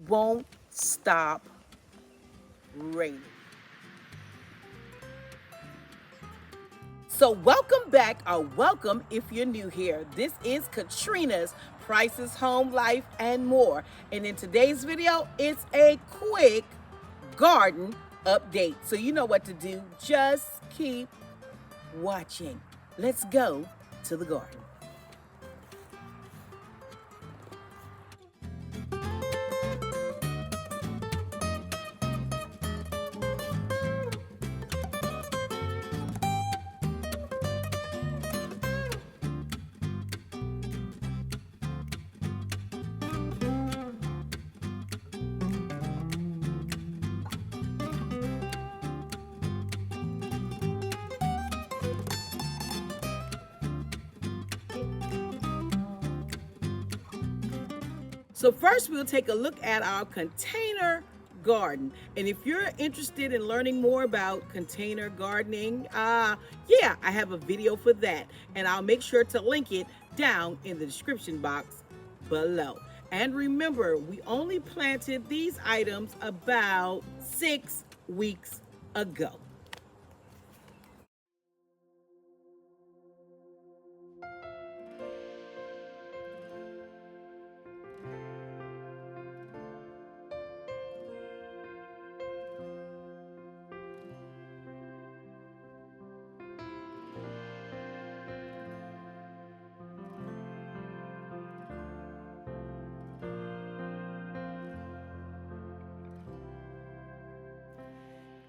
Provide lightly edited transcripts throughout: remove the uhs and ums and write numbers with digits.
won't stop raining. So welcome back, or welcome if you're new here. This is Katrina's Prices, Home Life, and More. And in today's video, it's a quick garden update. So you know what to do. Just keep watching. Let's go to the garden. So first we'll take a look at our container garden. And if you're interested in learning more about container gardening, I have a video for that. And I'll make sure to link it down in the description box below. And remember, we only planted these items about 6 weeks ago.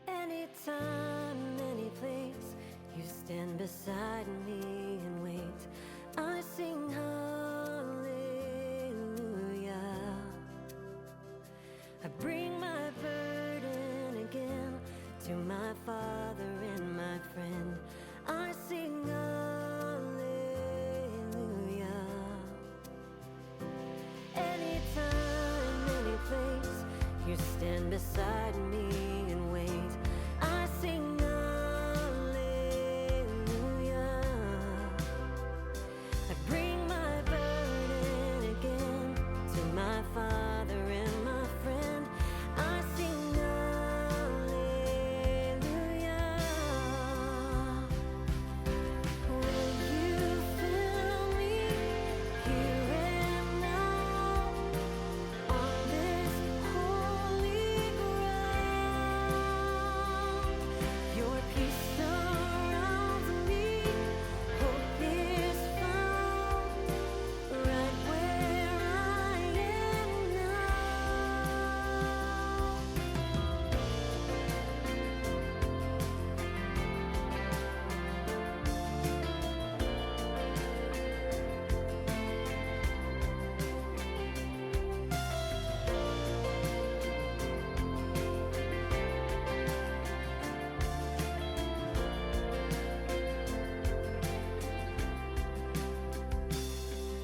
Anytime, any place, you stand beside me and wait. I sing hallelujah. I bring my burden again to my Father and my friend. I sing hallelujah. Anytime, any place, you stand beside me and wait. I sing hallelujah. I bring my burden again to my Father and my friend. I sing hallelujah. Will you fill me here and now on this holy ground? Your peace surrounds me, hope is found right where I am now.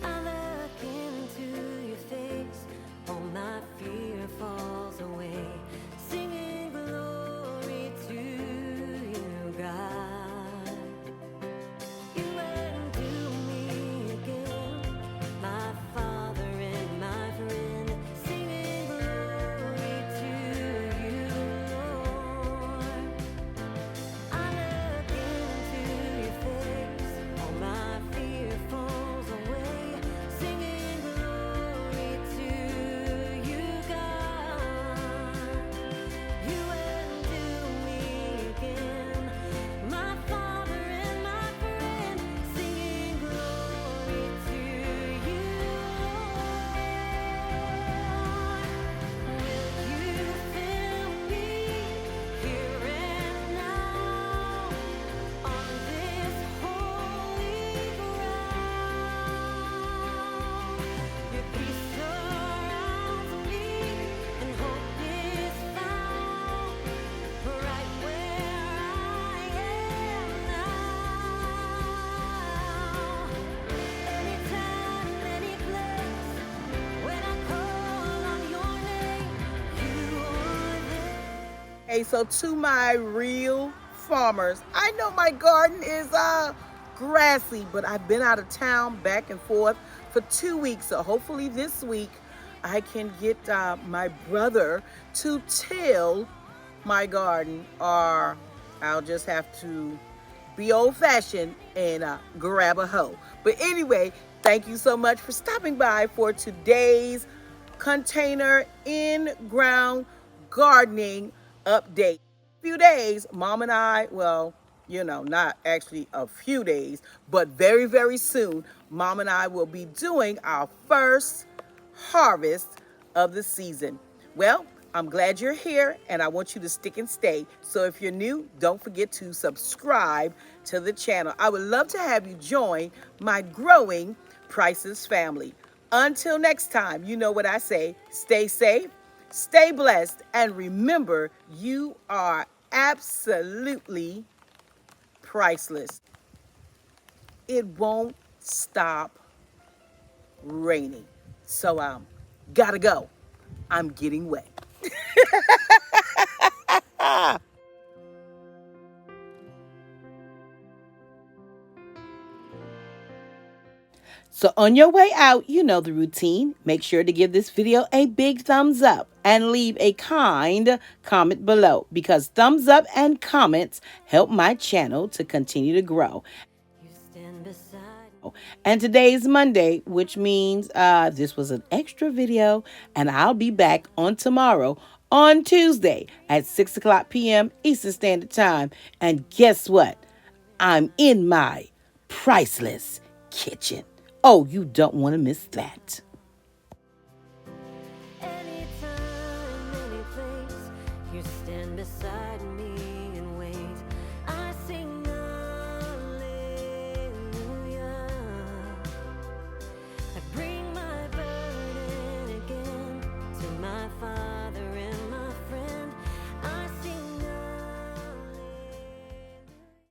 I look into your face, all my fear falls away, singing glory to you, God. You undo me again, my Father and my friend, singing glory to you, Lord. I look into your face, all my fear falls away, singing glory to you, God. You undo me again, my Father and my friend, singing glory to you, Lord. Will you fill me here and now on this holy ground? Your peace surrounds me and hope is found right where I am now. Anytime, any place, when I call on your name, you are there. Hey, so to my real farmers, I know my garden is grassy, but I've been out of town back and forth for 2 weeks. So hopefully this week I can get my brother to till my garden, or I'll just have to be old-fashioned and grab a hoe. But anyway, thank you so much for stopping by for today's container in-ground gardening update. Few days, Mom and I, well, not actually a few days, but very, very soon, Mom and I will be doing our first harvest of the season. Well, I'm glad you're here, and I want you to stick and stay. So if you're new, don't forget to subscribe to the channel. I would love to have you join my growing Priceless family. Until next time, you know what I say. Stay safe, stay blessed, and remember, you are absolutely priceless. It won't stop raining. So gotta go. I'm getting wet. So on your way out, you know the routine. Make sure to give this video a big thumbs up and leave a kind comment below, because thumbs up and comments help my channel to continue to grow. You stand beside. And today's Monday, which means this was an extra video, and I'll be back on tomorrow on Tuesday at 6 o'clock p.m. Eastern Standard Time. And guess what? I'm in my priceless kitchen. Oh, you don't want to miss that.